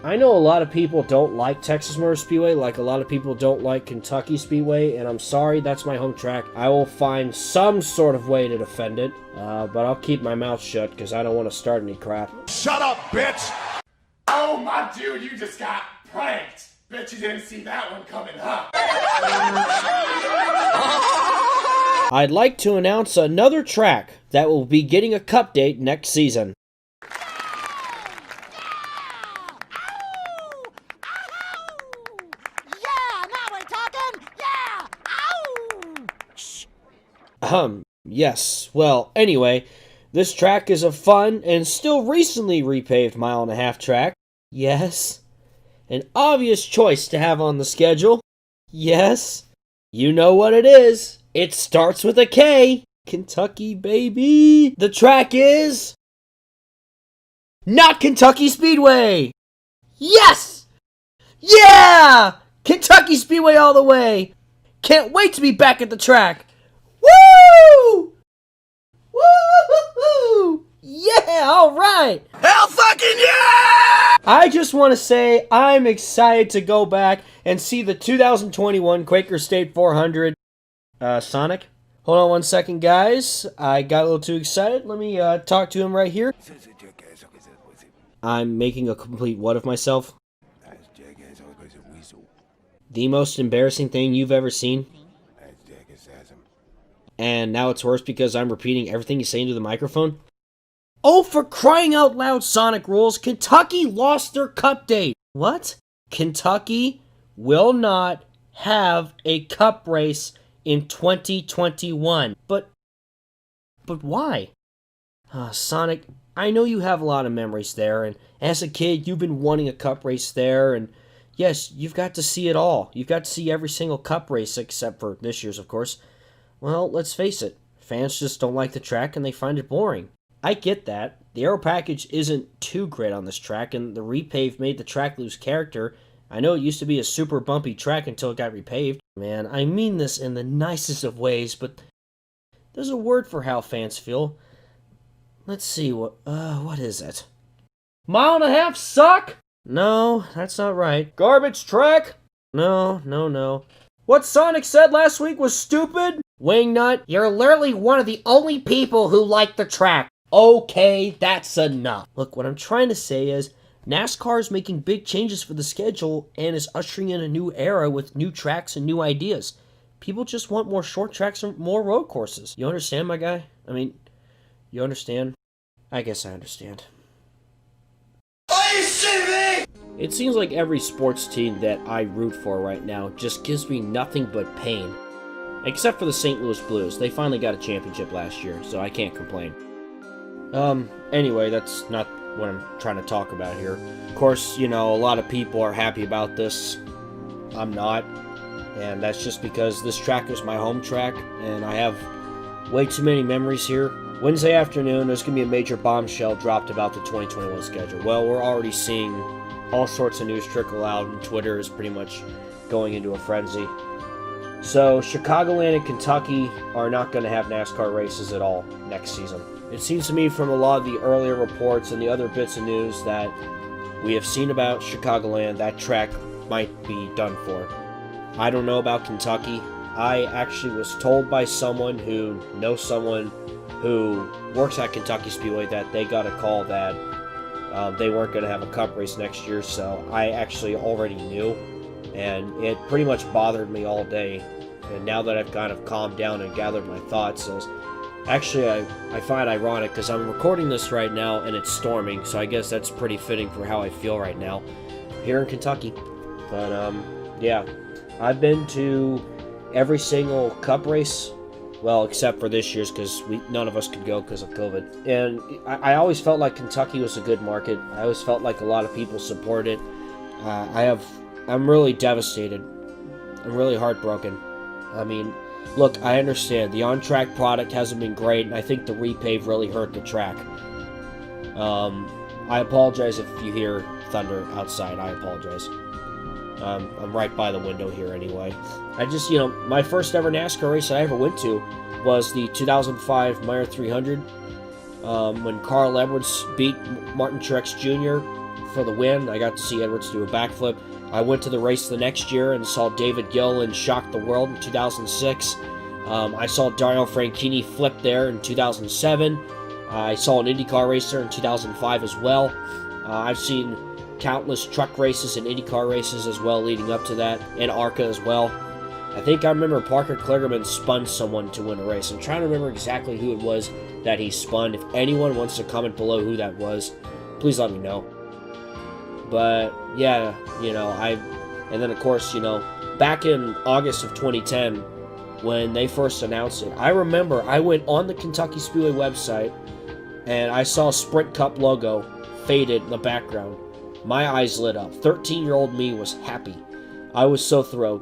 I know a lot of people don't like Texas Motor Speedway, like a lot of people don't like Kentucky Speedway, and I'm sorry, that's my home track. I will find some sort of way to defend it, but I'll keep my mouth shut because I don't want to start any crap. Shut up, bitch! Oh, my dude, you just got pranked! Bet you didn't see that one coming, huh? I'd like to announce another track that will be getting a cup date next season. Yes. Well, anyway, this track is a fun and still recently repaved 1.5-mile track. Yes. An obvious choice to have on the schedule. Yes. You know what it is. It starts with a K. Kentucky, baby. The track is... not Kentucky Speedway. Yes! Yeah! Kentucky Speedway all the way. Can't wait to be back at the track. Woo! Woo! Yeah, alright! Hell fucking yeah! I just want to say I'm excited to go back and see the 2021 Quaker State 400 Sonic. Hold on one second, guys. I got a little too excited. Let me talk to him right here. I'm making a complete what of myself? The most embarrassing thing you've ever seen? And now it's worse because I'm repeating everything you say into the microphone? Oh, for crying out loud, Sonic Rules! Kentucky lost their cup date! What? Kentucky will not have a cup race in 2021. But why? Sonic, I know you have a lot of memories there, and as a kid, you've been wanting a cup race there, and yes, you've got to see it all. You've got to see every single cup race, except for this year's, of course. Well, let's face it, fans just don't like the track and they find it boring. I get that. The aero package isn't too great on this track, and the repave made the track lose character. I know it used to be a super bumpy track until it got repaved. Man, I mean this in the nicest of ways, but there's a word for how fans feel. Let's see, what is it? 1.5 miles suck? No, that's not right. Garbage track? No. What Sonic said last week was stupid? Wingnut, you're literally one of the only people who like the track. Okay, that's enough. Look, what I'm trying to say is, NASCAR is making big changes for the schedule and is ushering in a new era with new tracks and new ideas. People just want more short tracks and more road courses. You understand, my guy? I mean, you understand? I guess I understand. Are you shitting me? It seems like every sports team that I root for right now just gives me nothing but pain. Except for the St. Louis Blues. They finally got a championship last year, so I can't complain. Anyway, that's not what I'm trying to talk about here. Of course, you know, a lot of people are happy about this. I'm not. And that's just because this track is my home track, and I have way too many memories here. Wednesday afternoon, there's going to be a major bombshell dropped about the 2021 schedule. Well, we're already seeing all sorts of news trickle out, and Twitter is pretty much going into a frenzy. So, Chicagoland and Kentucky are not going to have NASCAR races at all next season. It seems to me from a lot of the earlier reports and the other bits of news that we have seen about Chicagoland, that track might be done for. I don't know about Kentucky. I actually was told by someone who knows someone who works at Kentucky Speedway that they got a call that they weren't going to have a cup race next year, so I actually already knew, and it pretty much bothered me all day. And now that I've kind of calmed down and gathered my thoughts, actually I find it ironic because I'm recording this right now and it's storming, so I guess that's pretty fitting for how I feel right now here in Kentucky. But yeah, I've been to every single cup race, well, except for this year's because none of us could go because of COVID. And I always felt like Kentucky was a good market. I always felt like a lot of people support it. I'm really devastated. I'm really heartbroken. I mean, look, I understand. The on-track product hasn't been great, and I think the repave really hurt the track. I apologize if you hear thunder outside. I apologize. I'm right by the window here anyway. I just, my first ever NASCAR race I ever went to was the 2005 Meyer 300, when Carl Edwards beat Martin Truex Jr. for the win. I got to see Edwards do a backflip. I went to the race the next year and saw David Gilliland shock the world in 2006. I saw Dario Franchitti flip there in 2007. I saw an IndyCar racer in 2005 as well. I've seen countless truck races and IndyCar races as well leading up to that, and ARCA as well. I think I remember Parker Kligerman spun someone to win a race. I'm trying to remember exactly who it was that he spun. If anyone wants to comment below who that was, please let me know. But yeah, and then of course, back in August of 2010, when they first announced it, I remember I went on the Kentucky Speedway website and I saw Sprint Cup logo faded in the background. My eyes lit up. 13-year-old me was happy. I was so thrilled.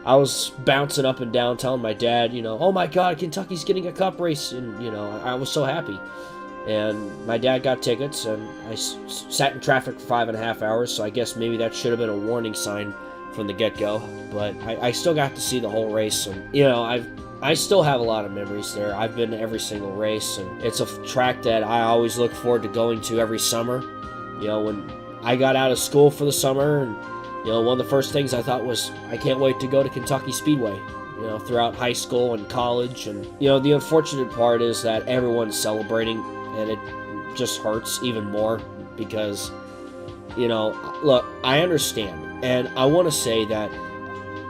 I was bouncing up and down telling my dad, oh my God, Kentucky's getting a cup race. And, I was so happy. And my dad got tickets, and I sat in traffic for 5.5 hours, so I guess maybe that should have been a warning sign from the get-go. But I still got to see the whole race, and, I still have a lot of memories there. I've been to every single race, and it's a track that I always look forward to going to every summer. When I got out of school for the summer, and, one of the first things I thought was, I can't wait to go to Kentucky Speedway. Throughout high school and college, and, the unfortunate part is that everyone's celebrating, and it just hurts even more because, look, I understand, and I want to say that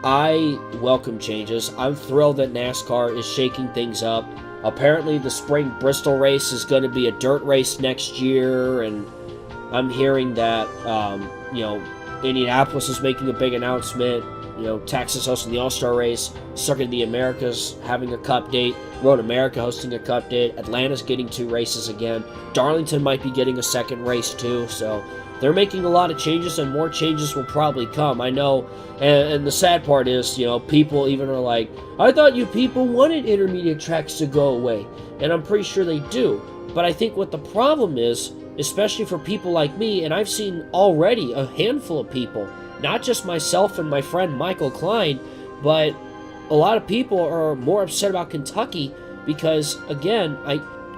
I welcome changes. I'm thrilled that NASCAR is shaking things up. Apparently the spring Bristol race is going to be a dirt race next year, and I'm hearing that, Indianapolis is making a big announcement. Texas hosting the All-Star race, Circuit of the Americas having a cup date, Road America hosting a cup date, Atlanta's getting 2 races again, Darlington might be getting a second race too, so they're making a lot of changes, and more changes will probably come. I know, and the sad part is, people even are like, I thought you people wanted intermediate tracks to go away, and I'm pretty sure they do, but I think what the problem is, especially for people like me, and I've seen already a handful of people, not just myself and my friend Michael Klein, but a lot of people are more upset about Kentucky because, again,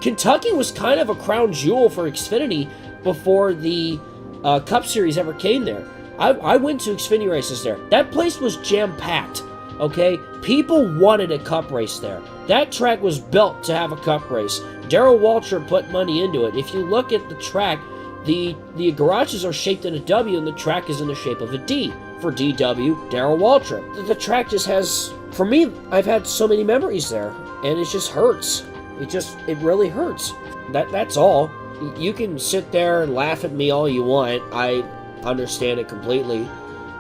Kentucky was kind of a crown jewel for Xfinity before the Cup Series ever came there. I went to Xfinity races there. That place was jam-packed, okay? People wanted a Cup race there. That track was built to have a Cup race. Darrell Waltrip put money into it. If you look at the track, the garages are shaped in a W, and the track is in the shape of a D for DW Darrell Waltrip. The track just has, for me, I've had so many memories there, and it just hurts. It really hurts. That's all. You can sit there and laugh at me all you want. I understand it completely.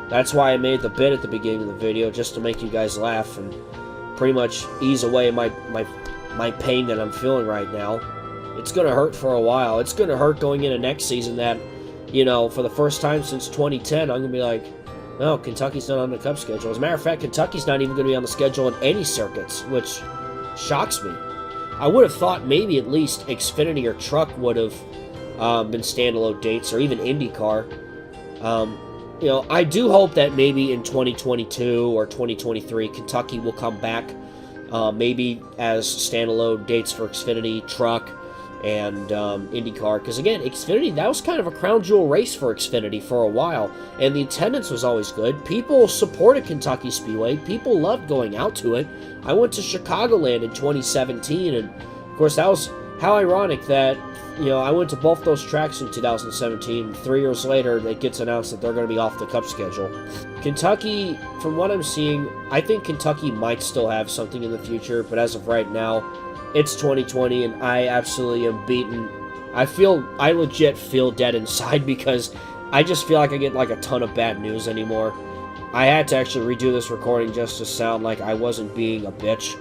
That's why I made the bit at the beginning of the video, just to make you guys laugh and pretty much ease away my pain that I'm feeling right now. It's going to hurt for a while. It's going to hurt going into next season that, for the first time since 2010, I'm going to be like, no, Kentucky's not on the Cup schedule. As a matter of fact, Kentucky's not even going to be on the schedule in any circuits, which shocks me. I would have thought maybe at least Xfinity or Truck would have been standalone dates, or even IndyCar. I do hope that maybe in 2022 or 2023, Kentucky will come back, maybe as standalone dates for Xfinity, Truck, and IndyCar, because again, Xfinity, that was kind of a crown jewel race for Xfinity for a while, and the attendance was always good. People supported Kentucky Speedway. People loved going out to it. I went to Chicagoland in 2017, and of course that was how ironic that I went to both those tracks in 2017. 3 years later, it gets announced that they're going to be off the Cup schedule. Kentucky, from what I'm seeing, I think Kentucky might still have something in the future, but as of right now, it's 2020, and I absolutely am beaten. I legit feel dead inside because I just feel like I get like a ton of bad news anymore. I had to actually redo this recording just to sound like I wasn't being a bitch.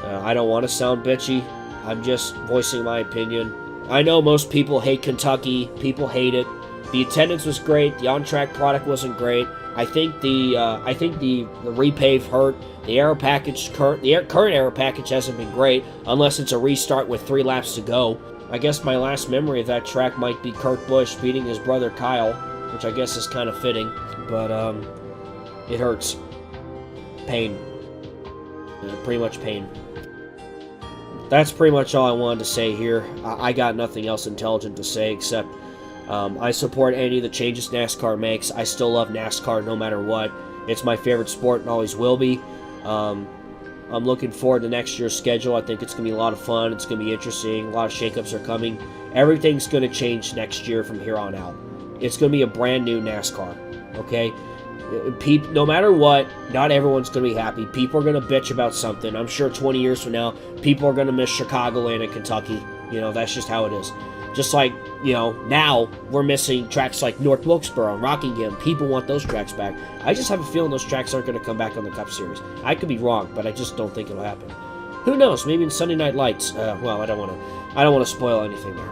I don't want to sound bitchy. I'm just voicing my opinion. I know most people hate Kentucky. People hate it. The attendance was great. The on-track product wasn't great. I think the repave hurt. The aero package, current aero package hasn't been great unless it's a restart with 3 laps to go. I guess my last memory of that track might be Kurt Busch beating his brother Kyle, which I guess is kind of fitting, but it hurts. Pain. Pretty much pain. That's pretty much all I wanted to say here. I got nothing else intelligent to say except I support any of the changes NASCAR makes. I still love NASCAR no matter what. It's my favorite sport and always will be. I'm looking forward to next year's schedule. I think it's going to be a lot of fun. It's going to be interesting. A lot of shakeups are coming. Everything's going to change next year from here on out. It's going to be a brand new NASCAR, okay? No matter what, not everyone's going to be happy. People are going to bitch about something. I'm sure 20 years from now, people are going to miss Chicagoland and Kentucky. You know, that's just how it is. Just like, you know, now we're missing tracks like North Wilkesboro and Rockingham. People want those tracks back. I just have a feeling those tracks aren't going to come back on the Cup Series. I could be wrong, but I just don't think it'll happen. Who knows? Maybe in Sunday Night Lights. Well, I don't want to spoil anything there.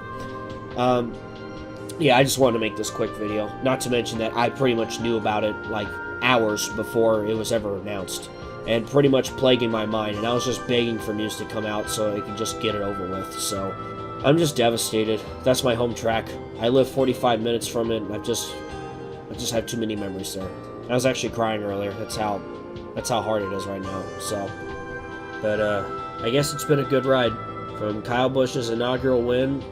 Yeah, I just wanted to make this quick video. Not to mention that I pretty much knew about it like hours before it was ever announced, and pretty much plaguing my mind. And I was just begging for news to come out so I could just get it over with. So I'm just devastated. That's my home track. I live 45 minutes from it. I just have too many memories there. I was actually crying earlier. That's how hard it is right now. So, but I guess it's been a good ride from Kyle Busch's inaugural win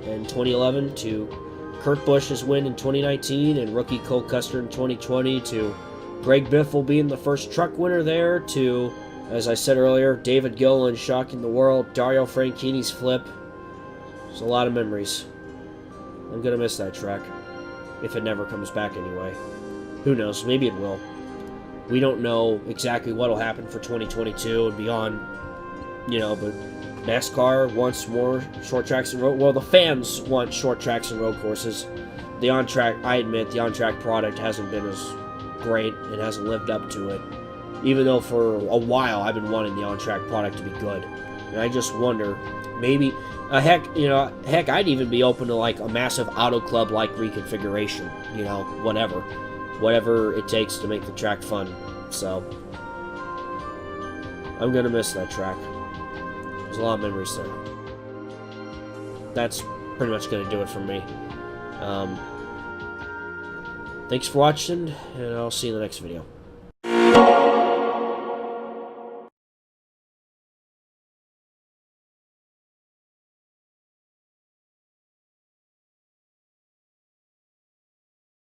in 2011 to Kurt Busch's win in 2019 and rookie Cole Custer in 2020 to Greg Biffle being the first truck winner there to, as I said earlier, David Gilliland shocking the world, Dario Franchiini's flip. There's a lot of memories. I'm going to miss that track. If it never comes back anyway. Who knows? Maybe it will. We don't know exactly what will happen for 2022 and beyond, you know, but NASCAR wants more short tracks and road. Well, the fans want short tracks and road courses. The on-track, I admit, the on-track product hasn't been as great. It hasn't lived up to it. Even though for a while I've been wanting the on-track product to be good. And I just wonder, maybe, heck, I'd even be open to like a massive auto club like reconfiguration. You know, whatever it takes to make the track fun. So I'm gonna miss that track. There's a lot of memories there. That's pretty much going to do it for me. Thanks for watching, and I'll see you in the next video.